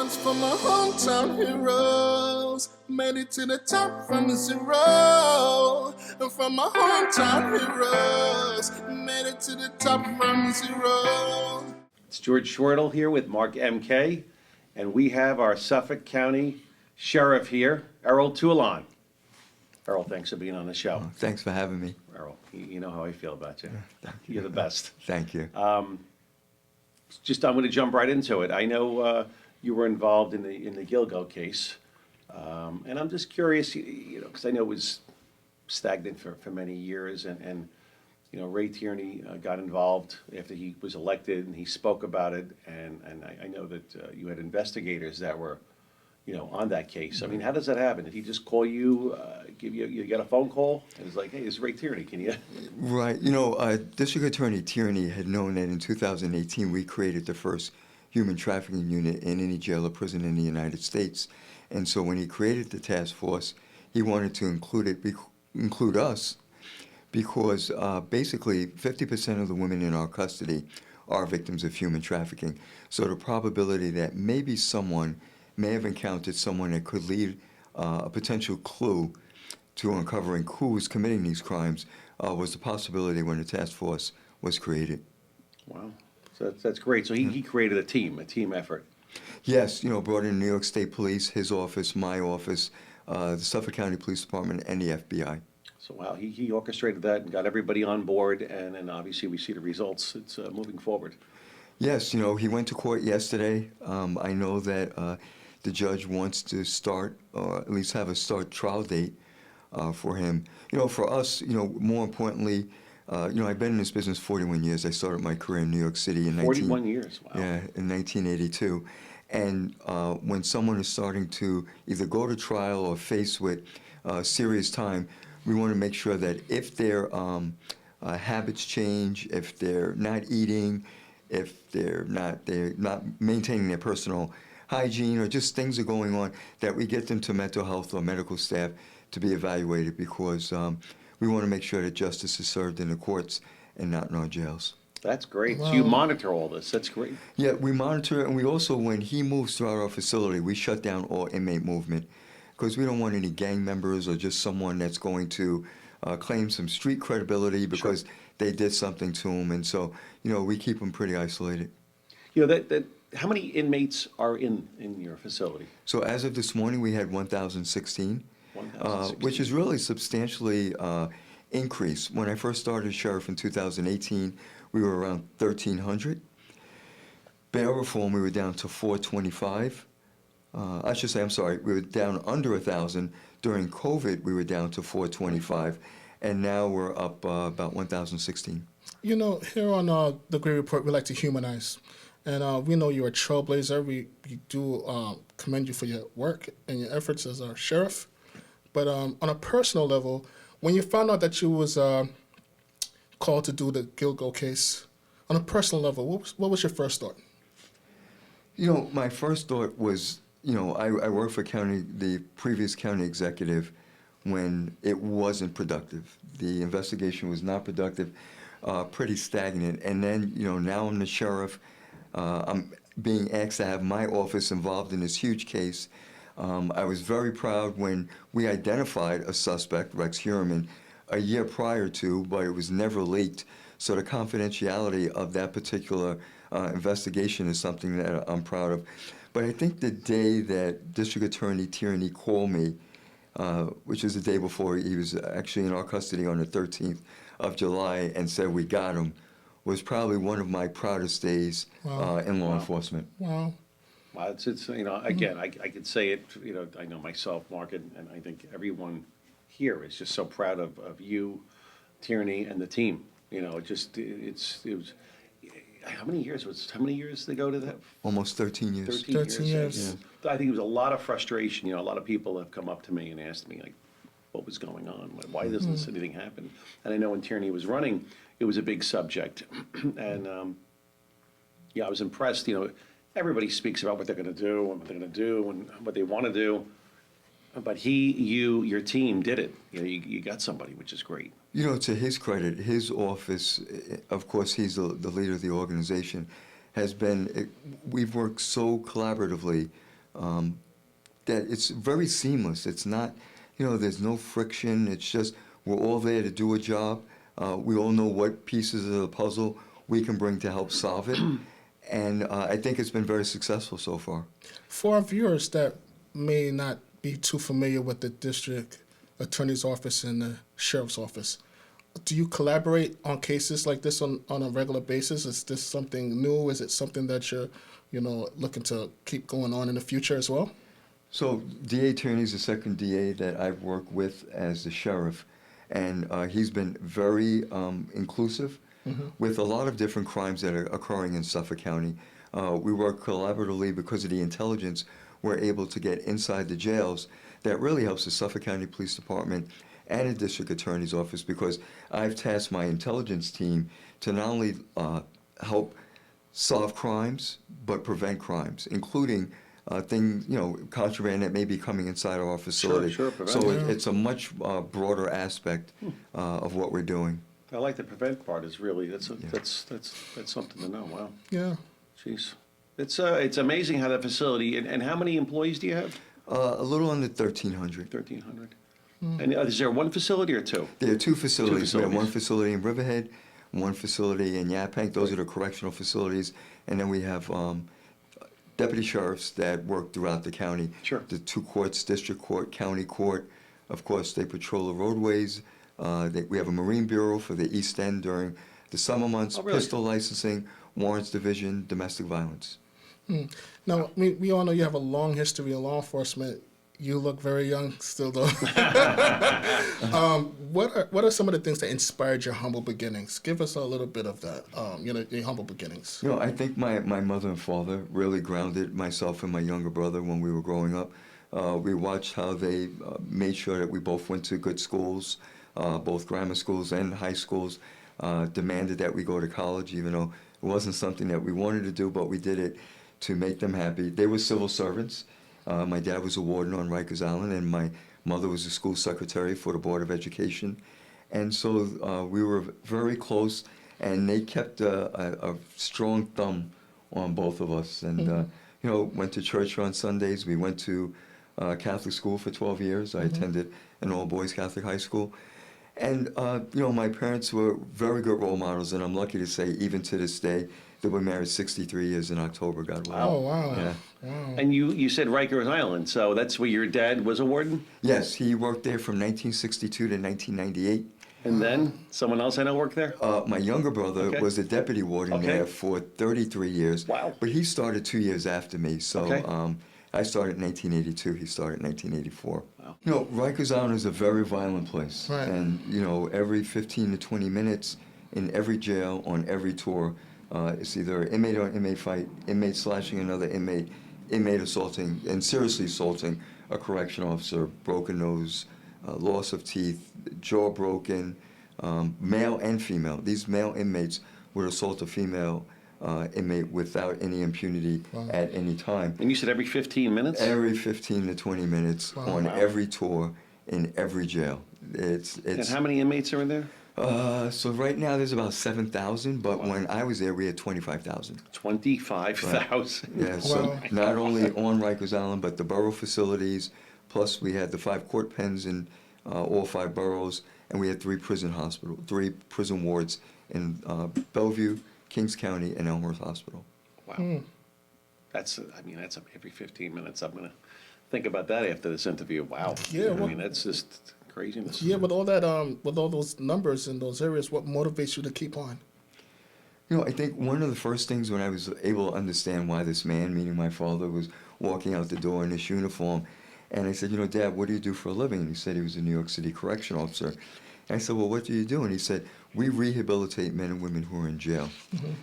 one's for my hometown heroes. Made it to the top from zero. And from my hometown heroes. Made it to the top from zero. It's George Schwertl here with Mark MK, and we have our Suffolk County Sheriff here, Errol Toulon. Errol, thanks for being on the show. Thanks for having me. Errol, you know how I feel about you. Thank you. You're the best. Thank you. I'm going to jump right into it. I know you were involved in the Gilgo case, and I'm just curious, because I know it was stagnant for many years, and Ray Tierney got involved after he was elected, and he spoke about it, and I know that you had investigators that were, on that case. I mean, how does that happen? Did he just call you, you get a phone call, and it's like, hey, it's Ray Tierney, can you? Right. District Attorney Tierney had known that in 2018 we created the first human trafficking unit in any jail or prison in the United States. And so when he created the task force, he wanted to include us, because basically 50% of the women in our custody are victims of human trafficking. So the probability that maybe someone may have encountered someone that could lead a potential clue to uncovering who was committing these crimes was the possibility when the task force was created. Wow, so that's great. So he created a team effort. Yes, brought in New York State Police, his office, my office, the Suffolk County Police Department, and the FBI. So wow, he orchestrated that and got everybody on board, and then obviously we see the results. It's moving forward. Yes, he went to court yesterday. I know that the judge wants to start, or at least have a start trial date for him. For us, more importantly, I've been in this business 41 years. I started my career in New York City in 41 years, wow. Yeah, in 1982. And when someone is starting to either go to trial or face with serious time, we want to make sure that if their habits change, if they're not eating, if they're not maintaining their personal hygiene, or just things are going on, that we get them to mental health or medical staff to be evaluated, because we want to make sure that justice is served in the courts and not in our jails. That's great. Wow. So you monitor all this. That's great. Yeah, we monitor it, and we also, when he moves throughout our facility, we shut down all inmate movement, because we don't want any gang members or just someone that's going to claim some street credibility because Sure. they did something to him. And so, we keep them pretty isolated. How many inmates are in your facility? So as of this morning, we had 1,016, which is really substantially increased. When I first started as sheriff in 2018, we were around 1,300. Bail reform, we were down to 425. We were down under 1,000. During COVID, we were down to 425, and now we're up about 1,016. Here on the Great Report, we like to humanize. And we know you're a trailblazer. We do commend you for your work and your efforts as our sheriff. But on a personal level, when you found out that you was called to do the Gilgo case, on a personal level, what was your first thought? My first thought was, I worked for the previous county executive when it wasn't productive. The investigation was not productive, pretty stagnant. And then, now I'm the sheriff. I'm being asked to have my office involved in this huge case. I was very proud when we identified a suspect, Rex Heuermann, a year prior to, but it was never leaked. So the confidentiality of that particular investigation is something that I'm proud of. But I think the day that District Attorney Tierney called me, which is the day before he was actually in our custody on the 13th of July, and said we got him, was probably one of my proudest days in law enforcement. Wow. Well, it's again, I could say it, I know myself, Mark, and I think everyone here is just so proud of you, Tierney, and the team. It was, how many years ago to that? Almost 13 years. 13 years. Yeah. I think it was a lot of frustration. A lot of people have come up to me and asked me, like, what was going on? Why doesn't anything happen? And I know when Tierney was running, it was a big subject. And, I was impressed. Everybody speaks about what they're going to do and what they're going to do and what they want to do. But your team did it. You got somebody, which is great. To his credit, his office, of course, he's the leader of the organization, we've worked so collaboratively that it's very seamless. It's not, there's no friction. It's just we're all there to do a job. We all know what pieces of the puzzle we can bring to help solve it. And I think it's been very successful so far. For our viewers that may not be too familiar with the district attorney's office and the sheriff's office, do you collaborate on cases like this on a regular basis? Is this something new? Is it something that you're, looking to keep going on in the future as well? So DA Tierney's the second DA that I've worked with as the sheriff, and he's been very inclusive with a lot of different crimes that are occurring in Suffolk County. We work collaboratively because of the intelligence we're able to get inside the jails. That really helps the Suffolk County Police Department and the District Attorney's Office, because I've tasked my intelligence team to not only help solve crimes, but prevent crimes, including contraband that may be coming inside our facility. Sure, prevent. So it's a much broader aspect of what we're doing. I like the prevent part. Is really that's something to know. Wow. Yeah. Jeez. It's amazing how that facility, and how many employees do you have? A little under 1,300. 1,300. And is there one facility or two? There are two facilities. We have one facilities. facility in Riverhead, one facility in Yaphank. Those are the correctional facilities. And then we have deputy sheriffs that work throughout the county. Sure. The two courts, district court, county court. Of course, they patrol the roadways. We have a Marine Bureau for the East End during the summer months, Oh, really? pistol licensing, warrants division, domestic violence. Now, we all know you have a long history in law enforcement. You look very young still, though. What are some of the things that inspired your humble beginnings? Give us a little bit of that, your humble beginnings. I think my mother and father really grounded myself and my younger brother when we were growing up. We watched how they made sure that we both went to good schools, both grammar schools and high schools, demanded that we go to college, even though it wasn't something that we wanted to do, but we did it to make them happy. They were civil servants. My dad was a warden on Rikers Island, and my mother was a school secretary for the Board of Education. And so we were very close, and they kept a strong thumb on both of us. And, went to church on Sundays. We went to Catholic school for 12 years. I attended an all-boys Catholic high school. And, my parents were very good role models, and I'm lucky to say, even to this day, they were married 63 years in October, God willing. Oh, wow. Yeah. Wow. And you said Rikers Island, so that's where your dad was a warden? Yes, he worked there from 1962 to 1998. And then someone else I know worked there? My younger brother Okay. was a deputy warden Okay. there for 33 years. Wow. But he started 2 years after me, so Okay. I started in 1982, he started in 1984. Wow. Rikers Island is a very violent place. Right. And, every 15 to 20 minutes in every jail, on every tour, it's either inmate on inmate fight, inmate slashing another inmate, inmate assaulting, and seriously assaulting a correction officer, broken nose, loss of teeth, jaw broken, male and female. These male inmates would assault a female inmate without any impunity at any time. And you said every 15 minutes? Every 15 to 20 minutes on Wow. every tour in every jail. It's And how many inmates are in there? so right now there's about 7,000, but when I was there we had 25,000. 25,000. Yeah, so Wow. not only on Rikers Island, but the borough facilities, plus we had the 5 court pens in all 5 boroughs, and we had 3 prison wards in Bellevue, Kings County, and Elmhurst Hospital. Wow. That's every 15 minutes. I'm going to think about that after this interview. Wow. Yeah, well- that's just craziness. Yeah, with all that, with all those numbers in those areas, what motivates you to keep on? I think one of the first things when I was able to understand why this man, meaning my father, was walking out the door in this uniform, and I said, Dad, what do you do for a living? And he said he was a New York City correction officer. And I said, well, what do you do? And he said, we rehabilitate men and women who are in jail.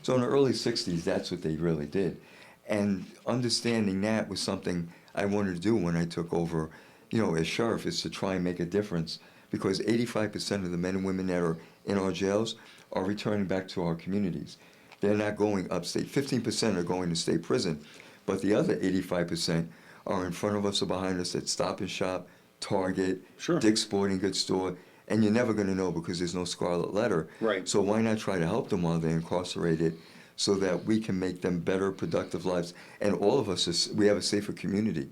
So in the early 60s, that's what they really did. And understanding that was something I wanted to do when I took over, as sheriff, is to try and make a difference, because 85% of the men and women that are in our jails are returning back to our communities. They're not going upstate. 15% are going to state prison, but the other 85% are in front of us or behind us at Stop and Shop, Target, Sure. Dick's Sporting Goods store, and you're never going to know because there's no scarlet letter. Right. So why not try to help them while they're incarcerated, so that we can make them better, productive lives. And all of us, we have a safer community.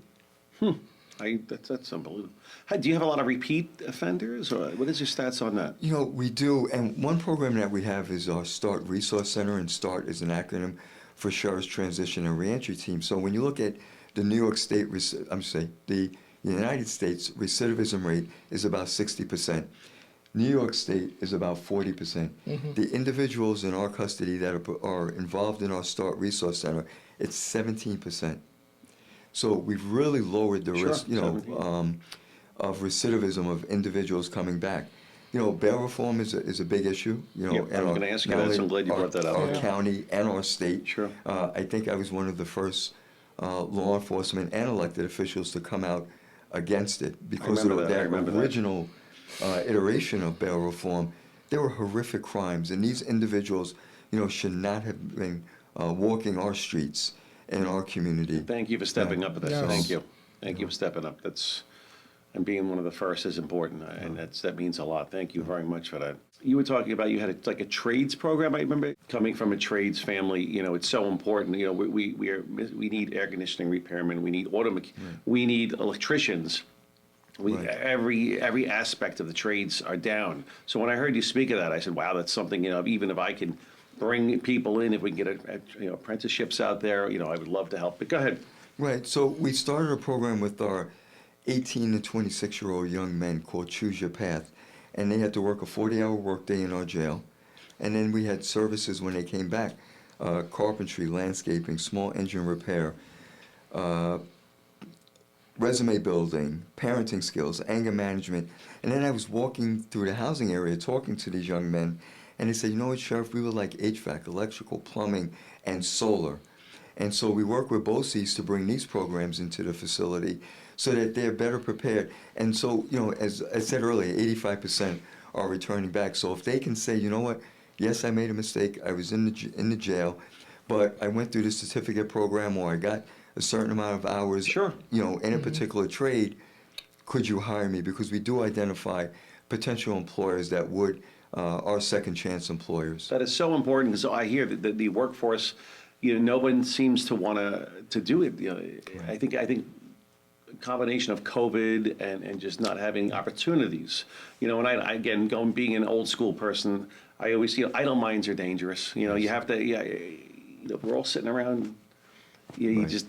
That's unbelievable. Do you have a lot of repeat offenders, or what is your stats on that? You know, we do, and one program that we have is our START Resource Center, and START is an acronym for Sheriff's Transition and Reentry Team. So when you look at the New York State, the United States recidivism rate is about 60%. New York State is about 40%. The individuals in our custody that are involved in our START Resource Center, it's 17%. So we've really lowered the risk, of recidivism of individuals coming back. You know, bail reform is a big issue. You know, Yeah, I was going to ask you that, so I'm glad you brought that up. Our county and our state. Sure. I think I was one of the first law enforcement and elected officials to come out against it because of that original iteration of bail reform. There were horrific crimes, and these individuals, you know, should not have been walking our streets in our community. Thank you for stepping up with that. Yes. Thank you. Thank you for stepping up. And being one of the first is important, and that means a lot. Thank you very much for that. You were talking about you had like a trades program. I remember coming from a trades family. You know, it's so important. You know, we need air conditioning repairmen. We need we need electricians. Every aspect of the trades are down. So when I heard you speak of that, I said, wow, that's something. You know, even if I can bring people in, if we can get apprenticeships out there, you know, I would love to help. But go ahead. Right. So we started a program with our 18 to 26-year-old young men called Choose Your Path, and they had to work a 40-hour workday in our jail. And then we had services when they came back, carpentry, landscaping, small engine repair, resume building, parenting skills, anger management. And then I was walking through the housing area talking to these young men, and they said, you know what, Sheriff, we would like HVAC, electrical, plumbing, and solar. And so we work with BOCES to bring these programs into the facility so that they're better prepared. And so, you know, as I said earlier, 85% are returning back. So if they can say, you know what, yes, I made a mistake, I was in the jail, but I went through the certificate program, or I got a certain amount of hours, Sure. you know, in a particular trade, could you hire me? Because we do identify potential employers that would are second chance employers. That is so important, because I hear that the workforce, you know, no one seems to want to do it. You know, I think a combination of COVID and just not having opportunities. You know, and I again, being an old school person, I always see idle minds are dangerous. You know, you have to. If we're all sitting around, you just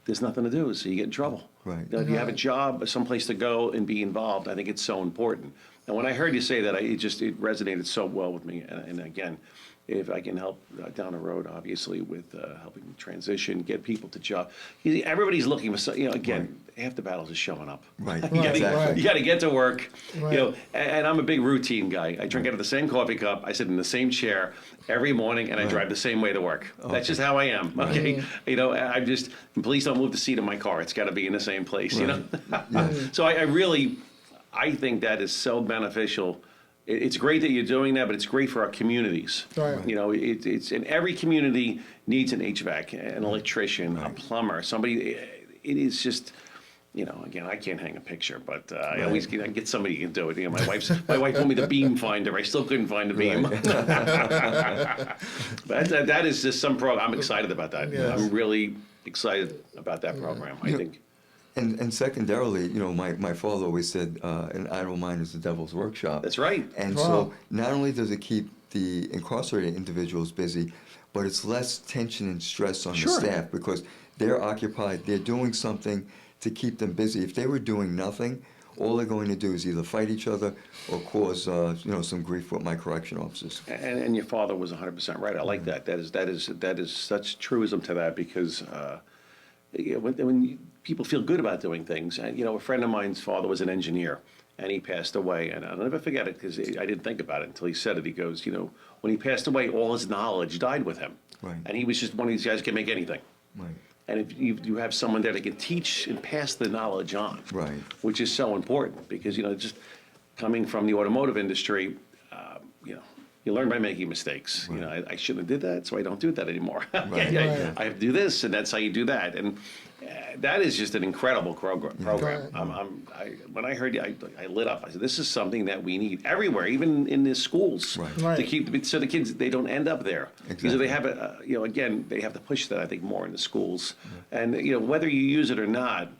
there's nothing to do, so you get in trouble. Right. You know, if you have a job, someplace to go and be involved, I think it's so important. And when I heard you say that, it resonated so well with me. And again, if I can help down the road, obviously, with helping transition, get people to job. Everybody's looking for, again, half the battles is showing up. Right. You Exactly. got to get to work. Right. You know, and I'm a big routine guy. I drink out of the same coffee cup. I sit in the same chair every morning, and I drive the same way to work. That's just how I am. Okay. You know, I'm just, please don't move the seat of my car. It's got to be in the same place. You know. So I think that is so beneficial. It's great that you're doing that, but it's great for our communities. Right. You know, it's in every community needs an HVAC, an electrician, a plumber, somebody. It is just, you know, again, I can't hang a picture, but I always get somebody who can do it. You know, my wife told me the beam finder. I still couldn't find the beam. But that is just some program. I'm excited about that. Yes. I'm really excited about that program. I think. And secondarily, you know, my father always said, an idle mind is the devil's workshop. That's right. And so not only does it keep the incarcerated individuals busy, but it's less tension and stress on the staff because they're occupied, they're doing something to keep them busy. If they were doing nothing, all they're going to do is either fight each other or cause some grief with my correction officers. And your father was 100% right. I like that. That is such truism to that, because when people feel good about doing things, and a friend of mine's father was an engineer, and he passed away, and I'll never forget it because I didn't think about it until he said it. He goes, when he passed away, all his knowledge died with him, and he was just one of these guys who can make anything. Right. And if you have someone there that can teach and pass the knowledge on, which is so important, because just coming from the automotive industry, you learn by making mistakes. I shouldn't have did that, so I don't do that anymore. I have to do this, and that's how you do that. And That is just an incredible program. Right. When I heard it, I lit up. I said, "This is something that we need everywhere, even in the schools, Right. Right. to keep so the kids they don't end up there. Exactly. So they have again, they have to push that I think more in the schools, and whether you use it or not,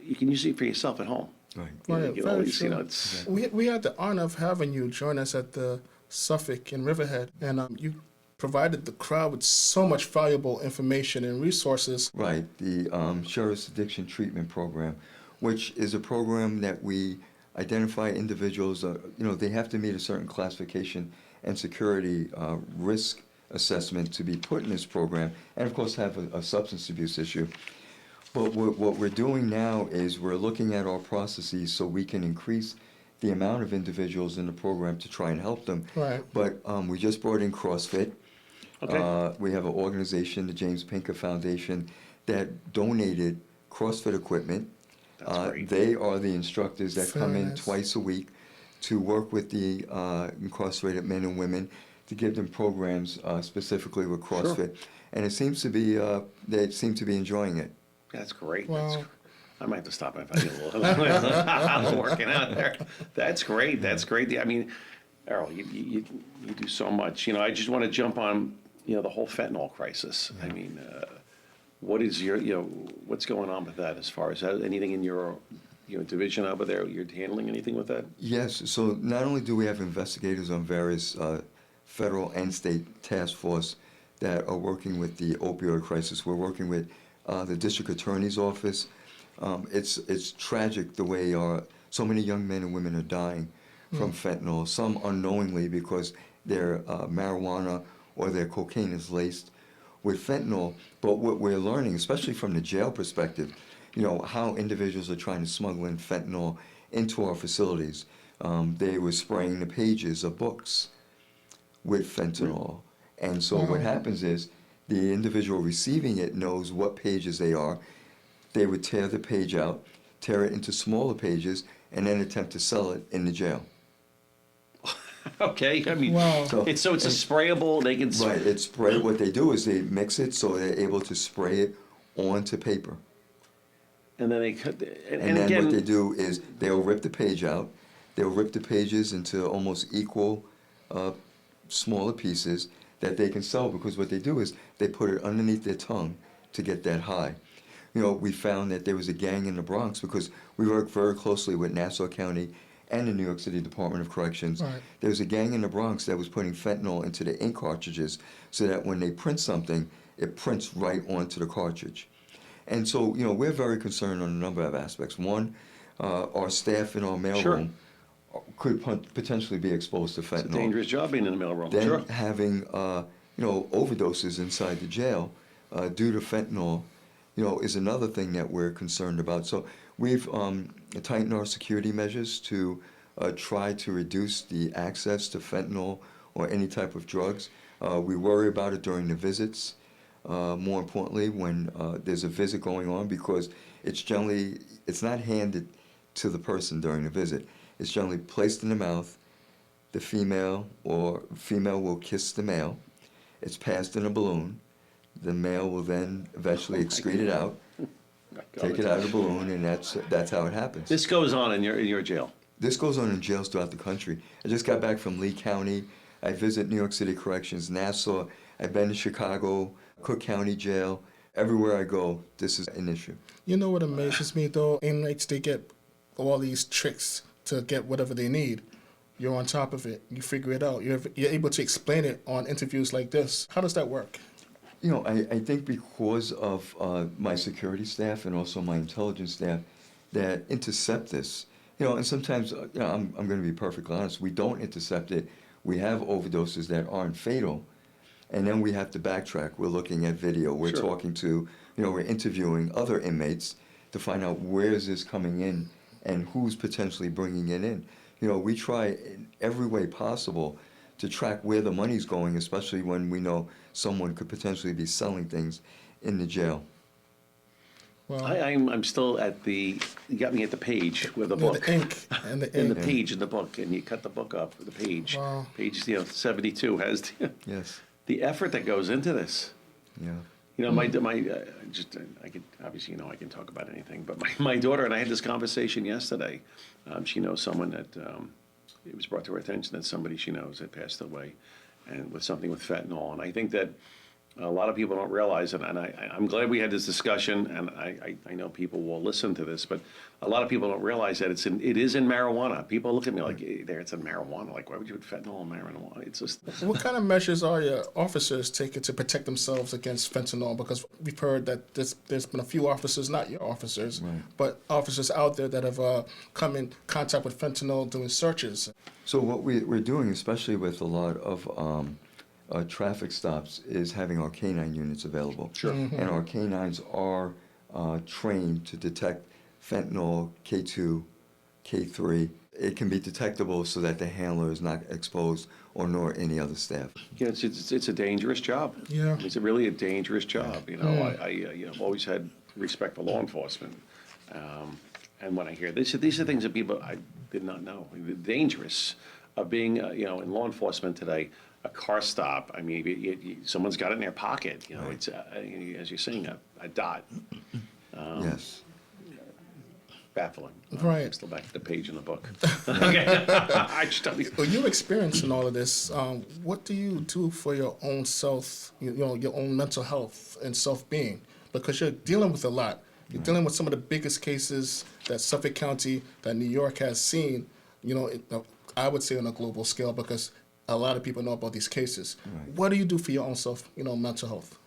you can use it for yourself at home. Right. Right, You very always, true. it's We had the honor of having you join us at the Suffolk in Riverhead, and you provided the crowd with so much valuable information and resources. Right, the Sheriff's Addiction Treatment Program, which is a program that we identify individuals, they have to meet a certain classification and security risk assessment to be put in this program, and of course have a substance abuse issue. But what we're doing now is we're looking at our processes so we can increase the amount of individuals in the program to try and help them. Right. But we just brought in CrossFit. Okay. We have an organization, the James Pinker Foundation, that donated CrossFit equipment. That's great. They are the instructors that come in Nice. twice a week to work with the incarcerated men and women to give them programs specifically with CrossFit. And it seems to be, they seem to be enjoying it. That's great. Wow. I might have to stop if I get a little working out there. That's great. That's great. I mean, Errol, you do so much. I just want to jump on the whole fentanyl crisis. I mean, what is your what's going on with that as far as anything in your division over there? You're handling anything with that? Yes, so not only do we have investigators on various federal and state task force that are working with the opioid crisis, we're working with the district attorney's office. It's tragic the way so many young men and women are dying from fentanyl, some unknowingly because their marijuana or their cocaine is laced with fentanyl. But what we're learning, especially from the jail perspective, how individuals are trying to smuggle in fentanyl into our facilities. They were spraying the pages of books with fentanyl. And so what happens is the individual receiving it knows what pages they are. They would tear the page out, tear it into smaller pages, and then attempt to sell it in the jail. Okay, I mean, Wow. it's a sprayable. They can Right, it's spray. What they do is they mix it so they're able to spray it onto paper. and then they cut. And then again, what they do is they'll rip the page out. They'll rip the pages into almost equal, smaller pieces that they can sell, because what they do is they put it underneath their tongue to get that high. We found that there was a gang in the Bronx because we work very closely with Nassau County and the New York City Department of Corrections. Right. There was a gang in the Bronx that was putting fentanyl into the ink cartridges so that when they print something, it prints right onto the cartridge. And so, we're very concerned on a number of aspects. One, our staff in our mailroom could potentially be exposed to fentanyl. it's a dangerous job being in the mailroom. Then Sure. having, overdoses inside the jail due to fentanyl, is another thing that we're concerned about. So we've tightened our security measures to try to reduce the access to fentanyl or any type of drugs. We worry about it during the visits, more importantly when there's a visit going on, because it's not handed to the person during the visit. It's generally placed in the mouth. The female will kiss the male. It's passed in a balloon. The male will then eventually excrete it out, take it out of the balloon, and that's how it happens. This goes on in your jail. This goes on in jails throughout the country. I just got back from Lee County. I visit New York City Corrections, Nassau. I've been to Chicago, Cook County Jail. Everywhere I go, this is an issue. You know what amazes me though? Inmates, they get all these tricks to get whatever they need. You're on top of it. You figure it out. You're able to explain it on interviews like this. How does that work? I think because of my security staff and also my intelligence staff that intercept this, and sometimes, I'm going to be perfectly honest, we don't intercept it. We have overdoses that aren't fatal, and then we have to backtrack. We're looking at video. We're Sure. talking to, we're interviewing other inmates to find out where is this coming in and who's potentially bringing it in. We try in every way possible to track where the money's going, especially when we know someone could potentially be selling things in the jail. Well, I'm still at you got me at the page with the yeah, book. the ink and the In ink. the page in the book, and you cut the book up for the page. Wow. Page 72 has Yes. the effort that goes into this. Yeah. You know, I could, obviously, I can talk about anything, but my daughter and I had this conversation yesterday. She knows someone that, it was brought to her attention that somebody she knows had passed away, and with something with fentanyl. And I think that a lot of people don't realize it, and I'm glad we had this discussion, and I know people will listen to this, but a lot of people don't realize that it is in marijuana. People look at me like, there, it's in marijuana. Like, why would you put fentanyl in marijuana? It's just... What kind of measures are your officers taking to protect themselves against fentanyl? Because we've heard that there's been a few officers, not your officers, but officers out there that have come in contact with fentanyl doing searches. So what we're doing, especially with a lot of traffic stops, is having our canine units available. Sure. And our canines are trained to detect fentanyl, K2, K3. It can be detectable so that the handler is not exposed, or nor any other staff. Yeah, it's a dangerous job. Yeah. It's really a dangerous job. I've always had respect for law enforcement. And when I hear these are things that people I did not know. The dangerous of being, in law enforcement today. A car stop. I mean, someone's got it in their pocket. It's as you're saying, a dot. Yes. Right. Baffling. I'm still back to the page in the book. Okay. Well, you're experiencing all of this. What do you do for your own self, your own mental health and self-being? Because you're dealing with a lot. You're dealing with some of the biggest cases that Suffolk County, that New York has seen, I would say on a global scale, because a lot of people know about these cases. Right. What do you do for your own self, mental health?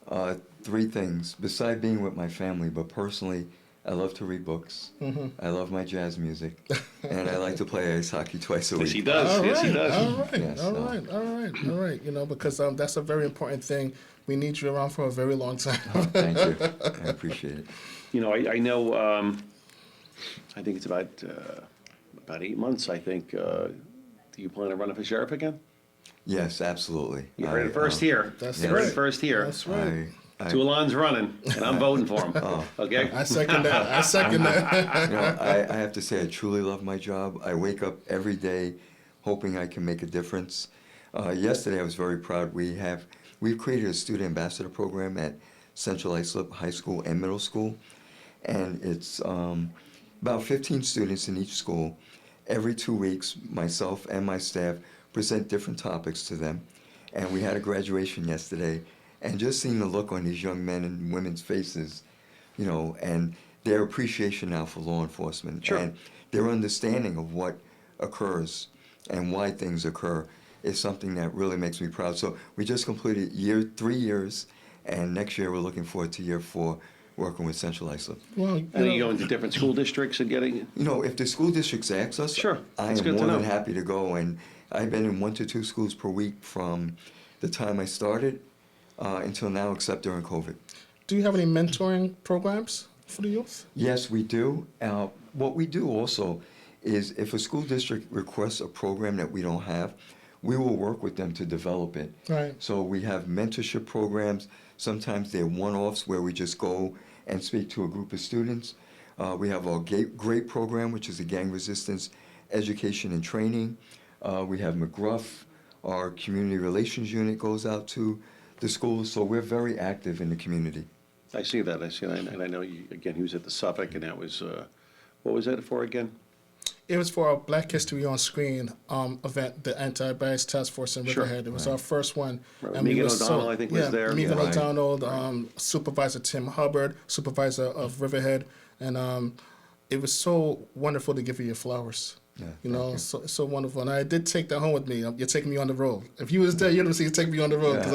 3 things, besides being with my family, but personally, I love to read books. Mm-hmm. I love my jazz music, and I like to play ice hockey twice a week. Yes, he does. Yes, he does. All right, yes, all right. Because that's a very important thing. We need you around for a very long time. Thank you. I appreciate it. I know. I think it's about 8 months. I think. Do you plan on running for sheriff again? Yes, absolutely. You heard it first here. That's you right. heard it first here. That's right. Toulon's running, and I'm voting for him. Okay? I second that. I I have to say, I truly love my job. I wake up every day hoping I can make a difference. Yesterday, I was very proud. We've created a student ambassador program at Central Islip High School and Middle School, and it's about 15 students in each school. Every 2 weeks, myself and my staff present different topics to them, and we had a graduation yesterday. And just seeing the look on these young men and women's faces, and their appreciation now for law enforcement, sure. and their understanding of what occurs and why things occur is something that really makes me proud. So we just completed 3 years, and next year we're looking forward to year 4, working with Central Islip. Well, and are you going to different school districts and getting... if the school districts ask us, sure. I am more than happy to go. And I've been in 1 to 2 schools per week from the time I started until now, except during COVID. Do you have any mentoring programs for the youth? Yes, we do. What we do also is if a school district requests a program that we don't have, we will work with them to develop it. Right. So we have mentorship programs. Sometimes they're one-offs where we just go and speak to a group of students. We have our GREAT program, which is a gang resistance education and training. We have McGruff. Our community relations unit goes out to the schools, so we're very active in the community. I see that. And I know, he was at the Suffolk, and that was, what was that for again? It was for our Black History on Screen event, the Anti-Bias Task Force in Riverhead. It was our first one. Right. Megan O'Donnell, I think, was there. Megan O'Donnell, Supervisor Tim Hubbard, Supervisor of Riverhead, and it was so wonderful to give you your flowers. Yeah, so wonderful. And I did take that home with me. You're taking me on the road. If you was there, you'd see you take me on the road because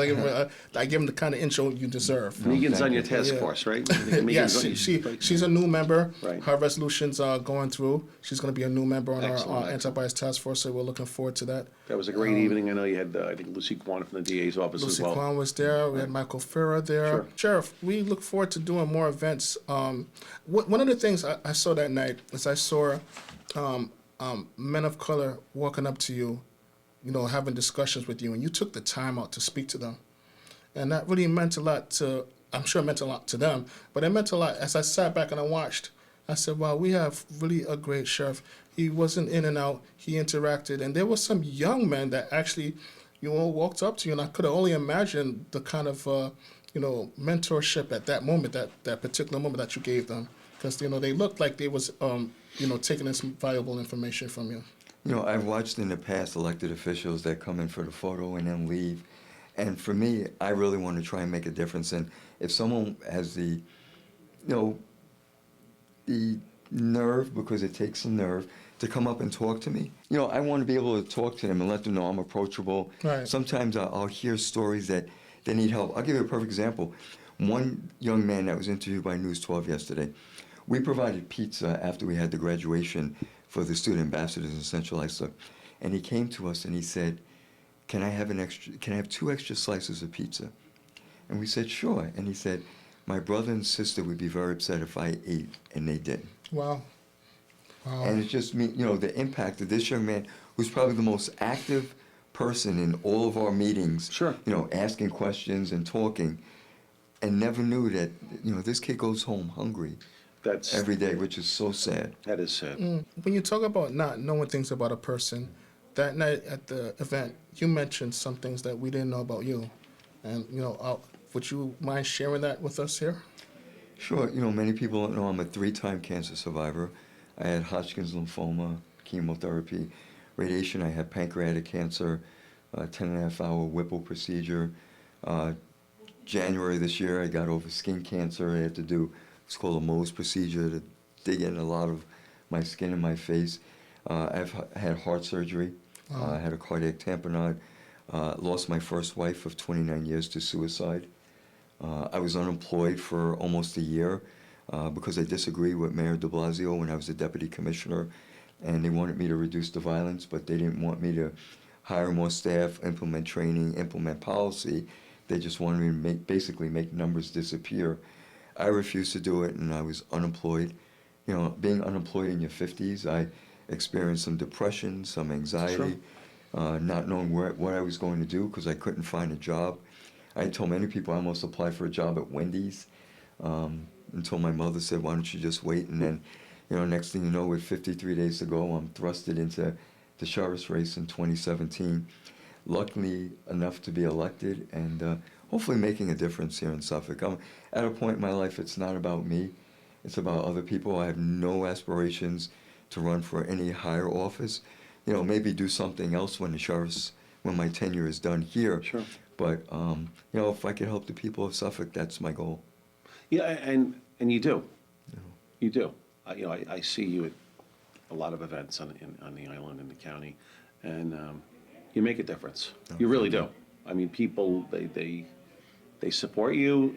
I give him the kind of intro you deserve. Megan's on your task force, right? Yes, she's a new member. Right. Her resolutions are going through. She's going to be a new member on our anti-bias task force, so we're looking forward to that. That was a great evening. I know you had, I think, Lucy Kwan from the DA's office as well. Lucy Kwan was there. We had Michael Farah there. Sure. Sheriff, we look forward to doing more events. One of the things I saw that night is I saw men of color walking up to you, having discussions with you, and you took the time out to speak to them. And that really meant a lot I'm sure it meant a lot to them, but it meant a lot. As I sat back and I watched, I said, wow, we have really a great sheriff. He wasn't in and out. He interacted. And there were some young men that actually, walked up to you, and I could have only imagined the kind of mentorship at that moment, that particular moment that you gave them, because they looked like they was taking in some valuable information from you. I've watched in the past elected officials that come in for the photo and then leave. And for me, I really want to try and make a difference. And if someone has the nerve, because it takes some nerve, to come up and talk to me, I want to be able to talk to them and let them know I'm approachable. Right. Sometimes I'll hear stories that they need help. I'll give you a perfect example. One young man that was interviewed by News 12 yesterday, we provided pizza after we had the graduation for the student ambassadors in Central Islip. And he came to us and he said, can I have 2 extra slices of pizza? And we said, sure. And he said, my brother and sister would be very upset if I ate, and they didn't. Wow. And it just means, the impact of this young man, who's probably the most active person in all of our meetings, Sure. Asking questions and talking, and never knew that, this kid goes home hungry every day, which is so sad. That is sad. When you talk about not knowing things about a person, that night at the event, you mentioned some things that we didn't know about you. And, would you mind sharing that with us here? Sure. Many people don't know I'm a 3-time cancer survivor. I had Hodgkin's lymphoma, chemotherapy, radiation. I had pancreatic cancer, 10.5-hour Whipple procedure. January this year, I got over skin cancer. I had to do what's called a Mohs procedure to dig in a lot of my skin and my face. I've had heart surgery. I had a cardiac tamponade. Lost my first wife of 29 years to suicide. I was unemployed for almost a year because I disagreed with Mayor de Blasio when I was a deputy commissioner, and they wanted me to reduce the violence, but they didn't want me to hire more staff, implement training, implement policy. They just wanted me to basically make numbers disappear. I refused to do it, and I was unemployed. Being unemployed in your 50s, I experienced some depression, some anxiety, not knowing what I was going to do because I couldn't find a job. I told many people I almost applied for a job at Wendy's until my mother said, why don't you just wait? And then, next thing you know, with 53 days to go, I'm thrusted into the sheriff's race in 2017. Luckily enough to be elected and hopefully making a difference here in Suffolk. I'm at a point in my life, it's not about me. It's about other people. I have no aspirations to run for any higher office. Maybe do something else when my tenure is done here. Sure. But, if I could help the people of Suffolk, that's my goal. Yeah, and you do. You do. I see you at a lot of events on the island, in the county, and you make a difference. You really do. I mean, people, they support you,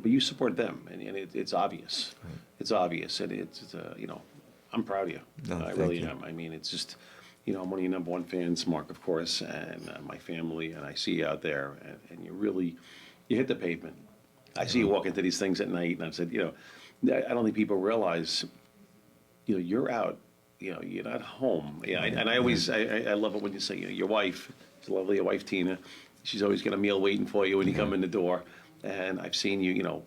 but you support them, and it's obvious. Right. It's obvious, and it's I'm proud of you. No, I thank really you. am. I mean, it's just, I'm one of your number 1 fans, Mark, of course, and my family, and I see you out there, and you hit the pavement. I see you walk into these things at night, and I've said, I don't think people realize, you're out, you're not home. Yeah, and I always, I love it when you say, your wife, it's lovely, your wife, Tina, she's always got a meal waiting for you when you come in the door, and I've seen you,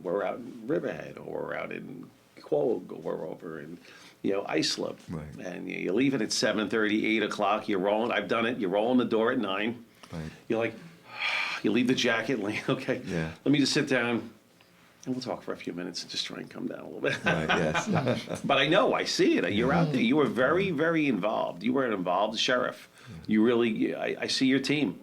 we're out in Riverhead, or we're out in Quogue, or we're over in, Islip, Right. and you're leaving at 7:30, 8 o'clock, you're rolling, I've done it, you're rolling the door at 9, Right. you're like, you leave the jacket, okay, Yeah. let me just sit down, and we'll talk for a few minutes and just try and come down a little bit. Right, yes. But I see it. You're out there. You were very, very involved. You were an involved sheriff. You really, I see your team.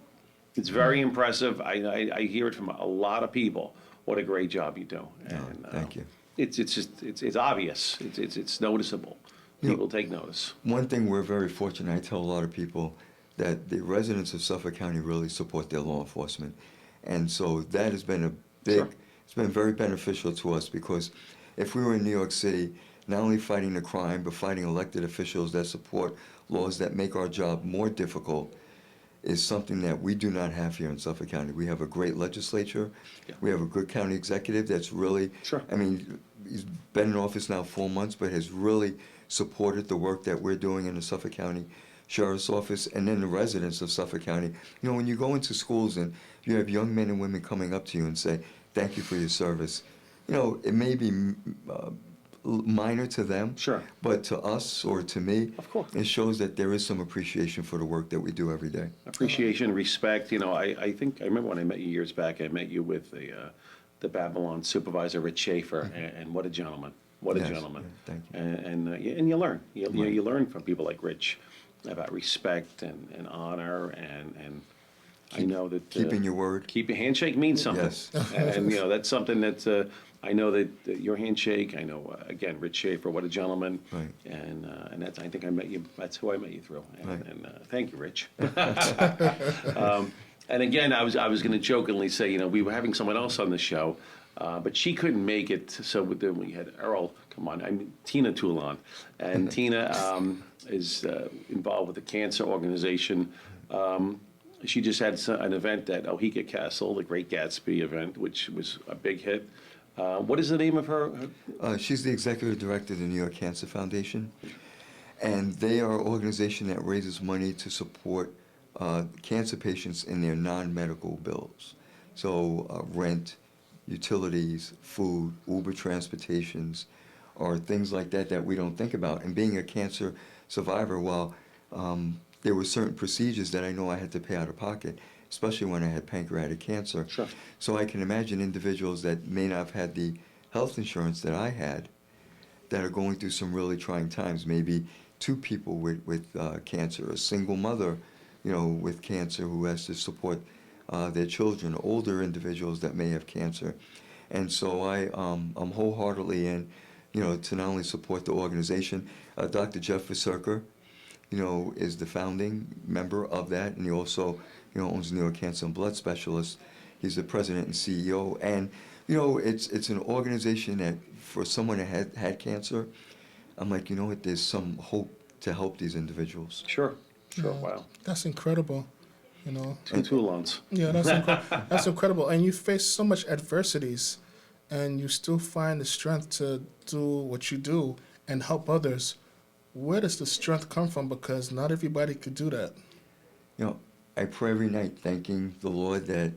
It's very impressive. I hear it from a lot of people. What a great job you do. And, thank you. It's obvious. It's noticeable. People take notice. One thing we're very fortunate, I tell a lot of people that the residents of Suffolk County really support their law enforcement. And so that has been it's been very beneficial to us, because if we were in New York City, not only fighting the crime, but fighting elected officials that support laws that make our job more difficult is something that we do not have here in Suffolk County. We have a great legislature. Yeah. We have a good county executive that's really, I mean, he's been in office now 4 months, but has really supported the work that we're doing in the Suffolk County Sheriff's Office, and then the residents of Suffolk County. When you go into schools and you have young men and women coming up to you and say, thank you for your service. It may be minor to them. Sure. But to us or to me, Of course. it shows that there is some appreciation for the work that we do every day. Appreciation, respect. I think I remember when I met you years back. I met you with the Babylon supervisor, Rich Schaefer, and what a gentleman! What a Yes, gentleman! yeah, thank you. And you learn. You learn from people like Rich about respect and honor and I know that Keeping your word. keep your handshake means something. Yes. And that's something that I know that your handshake. I know again, Rich Schaefer, what a gentleman. Right. And that's I think I met you. That's who I met you through. Right. And thank you, Rich. And again, I was going to jokingly say, we were having someone else on the show, but she couldn't make it. So we had Errol. Come on, Tina Toulon, and Tina is involved with the cancer organization. She just had an event at Oheka Castle, the Great Gatsby event, which was a big hit. What is the name of her? She's the executive director of the New York Cancer Foundation, and they are an organization that raises money to support cancer patients in their non-medical bills. So rent, utilities, food, Uber transportations, or things like that we don't think about. And being a cancer survivor, while there were certain procedures that I know I had to pay out of pocket, especially when I had pancreatic cancer. Sure. So I can imagine individuals that may not have had the health insurance that I had that are going through some really trying times. Maybe two people with cancer, a single mother, with cancer who has to support their children, older individuals that may have cancer. And so I'm wholeheartedly in, to not only support the organization. Dr. Jeff Viserker, is the founding member of that, and he also, owns New York Cancer and Blood Specialists. He's the president and CEO, and it's an organization that for someone that had cancer, I'm like, what? There's some hope to help these individuals. Sure. Wow. That's incredible. Two Toulons. Yeah, that's incredible. And you face so much adversities, and you still find the strength to do what you do and help others. Where does the strength come from? Because not everybody could do that. I pray every night thanking the Lord that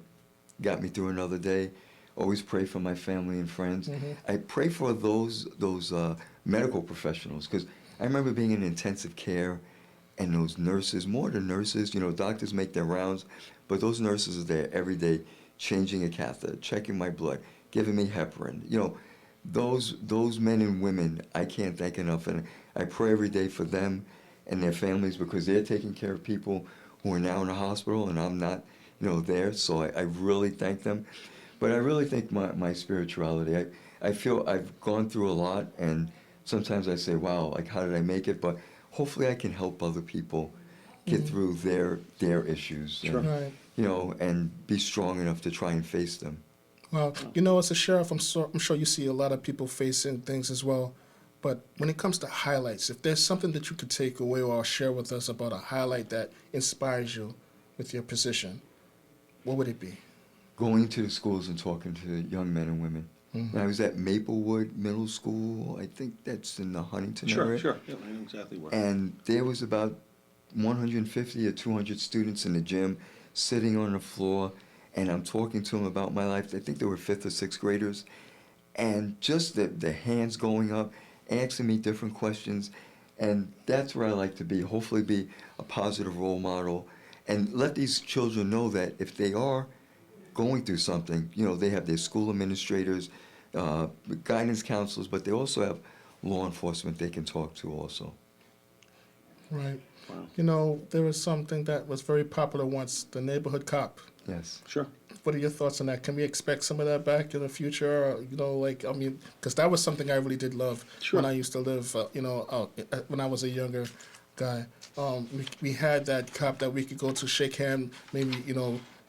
got me through another day. Always pray for my family and friends. Mm-hmm. I pray for those medical professionals, because I remember being in intensive care and those nurses, more than nurses, doctors make their rounds, but those nurses are there every day changing a catheter, checking my blood, giving me heparin. Those men and women, I can't thank enough. And I pray every day for them and their families, because they're taking care of people who are now in the hospital and I'm not, there. So I really thank them. But I really think my spirituality, I feel I've gone through a lot, and sometimes I say, wow, like, how did I make it? But hopefully I can help other people get through their issues. Sure. And, Right. and be strong enough to try and face them. Well, as a sheriff, I'm sure you see a lot of people facing things as well. But when it comes to highlights, if there's something that you could take away or share with us about a highlight that inspires you with your position, what would it be? Going to the schools and talking to young men and women. Mm-hmm. I was at Maplewood Middle School. I think that's in the Huntington area. Sure. Yeah, I know exactly where. And there was about 150 or 200 students in the gym sitting on the floor, and I'm talking to them about my life. I think they were 5th or 6th graders. And just the hands going up, asking me different questions. And that's where I like to be, hopefully be a positive role model, and let these children know that if they are going through something, they have their school administrators, guidance counselors, but they also have law enforcement they can talk to also. Right. Wow. There was something that was very popular once, the neighborhood cop. Yes. Sure. What are your thoughts on that? Can we expect some of that back in the future? Because that was something I really did love Sure. when I used to live, when I was a younger guy. We had that cop that we could go to shake hand, maybe,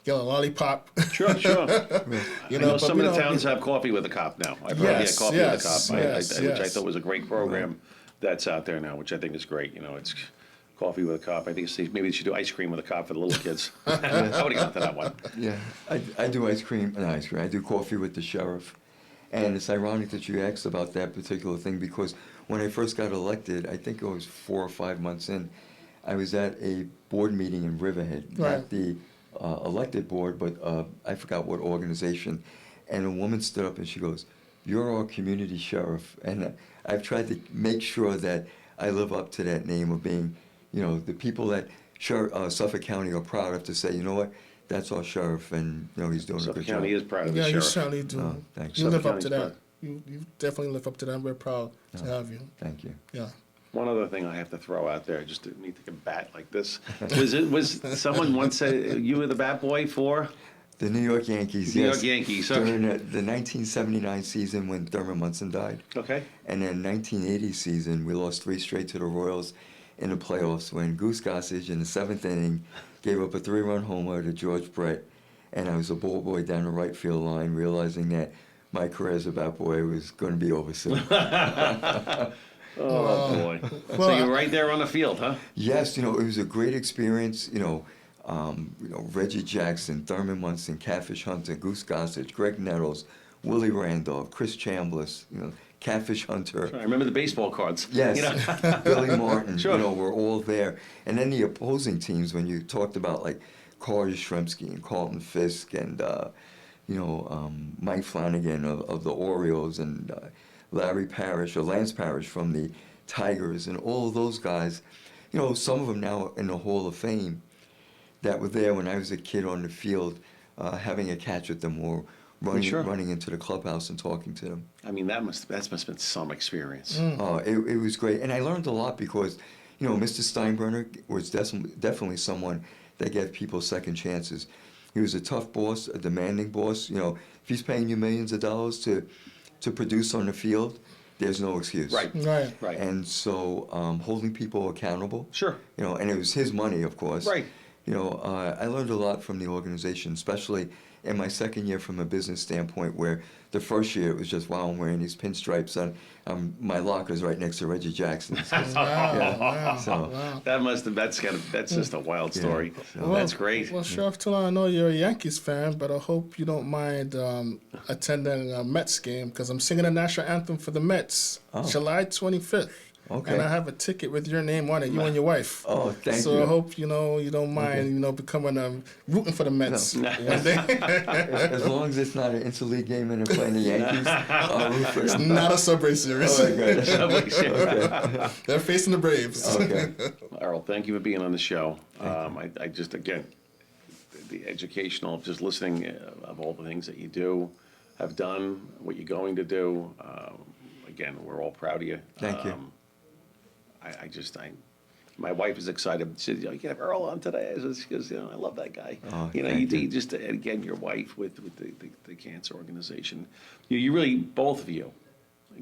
get a lollipop. Sure. I know but some we of the don't- towns have coffee with a cop now. I've heard Yes, coffee with a yes, cop, yes, which I yes. thought was a great program that's out there now, which I think is great. It's coffee with a cop. I think maybe they should do ice cream with a cop for the little kids. I would have gone to that one. Yeah, I do ice cream. I do coffee with the sheriff. And it's ironic that you asked about that particular thing, because when I first got elected, I think it was 4 or 5 months in, I was at a board meeting in Riverhead, Right. not the elected board, but I forgot what organization. And a woman stood up and she goes, you're our community sheriff. And I've tried to make sure that I live up to that name of being, the people that Suffolk County are proud of to say, you know what, that's our sheriff, and, he's doing a Suffolk good job. County is proud of the Yeah, you sheriff. certainly do. Oh, thanks. You Suffolk live up to County's that. You definitely live up to that. I'm very proud to have you. Thank you. Yeah. One other thing I have to throw out there, just to me take a bat like this. Was someone once said you were the bat boy for? The New York Yankees, New yes. York Yankees, okay. During the 1979 season when Thurman Munson died. Okay. And then 1980 season, we lost 3 straight to the Royals in the playoffs when Goose Gossage in the 7th inning gave up a 3-run homer to George Brett. And I was a ball boy down the right field line, realizing that my career as a bat boy was going to be over soon. Oh, boy. Well, So you were right there on the field, huh? Yes, it was a great experience. Reggie Jackson, Thurman Munson, Catfish Hunter, Goose Gossage, Greg Nettles, Willie Randolph, Chris Chambliss, Catfish Hunter. I remember the baseball cards. Yes, Billy Martin, Sure. We're all there. And then the opposing teams, when you talked about like Carter Yastrzemski and Carlton Fisk and, Mike Flanagan of the Orioles and Larry Parrish or Lance Parrish from the Tigers and all of those guys, some of them now in the Hall of Fame that were there when I was a kid on the field having a catch with them or running into the clubhouse and talking to them. I mean, that must have been some experience. It was great. And I learned a lot because, Mr. Steinbrenner was definitely someone that gave people second chances. He was a tough boss, a demanding boss. If he's paying you millions of dollars to produce on the field, there's no excuse. Right. Right. And so holding people accountable. Sure. And it was his money, of course. Right. I learned a lot from the organization, especially in my second year from a business standpoint, where the first year it was just, wow, I'm wearing these pinstripes, and my locker's right next to Reggie Jackson's. Wow. So, That's just a wild story. So- That's great. Well, Sheriff Toulon, I know you're a Yankees fan, but I hope you don't mind attending a Mets game because I'm singing the national anthem for the Mets, July 25th. Okay. And I have a ticket with your name on it, you and your wife. Oh, thank you. So I hope you don't mind, becoming rooting for the Mets one day. as long as it's not an interleague game and they're playing the Yankees, I'll root for It's them. not a Subway Series. Oh, good. Okay. They're facing the Braves. Okay. Errol, thank you for being on the show. I just, again, the educational, just listening of all the things that you have done, what you're going to do. Again, we're all proud of you. Thank you. My wife is excited. She said, you can have Errol on today. She goes, I love that guy. Oh, you thank you. just, again, your wife with the cancer organization. You really, both of you,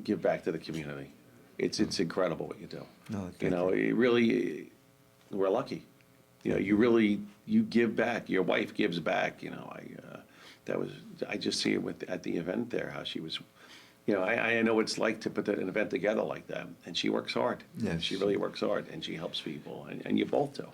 give back to the community. It's incredible what you do. No, thank you. It really, we're lucky. You give back. Your wife gives back. I just see it at the event there, how she was. I know what it's like to put an event together like that, and she works hard. Yes. She really works hard, and she helps people, and you both do.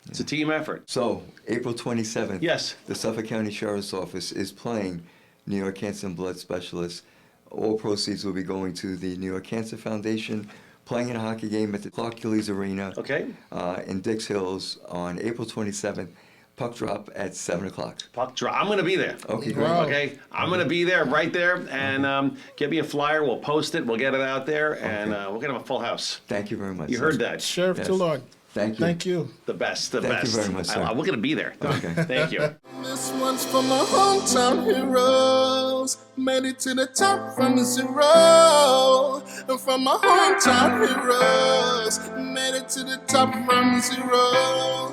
It's a team effort. So, April 27th, Yes. the Suffolk County Sheriff's Office is playing New York Cancer and Blood Specialists. All proceeds will be going to the New York Cancer Foundation, playing in a hockey game at the Clark Gillies Arena Okay. in Dix Hills on April 27th. Puck drop at 7 o'clock. Puck drop. I'm going to be there. Okay, great. Wow. Okay, I'm going to be there, right there, and get me a flyer. We'll post it. We'll get it out there, and we're going to have a full house. Thank you very much. You sir. heard that? Sheriff Yes. Toulon, Thank you. thank you. The best. Thank you very much, sir. We're going to be there. Okay. Thank you. This one's for my hometown heroes. Made it to the top from zero. And from my hometown heroes. Made it to the top from zero.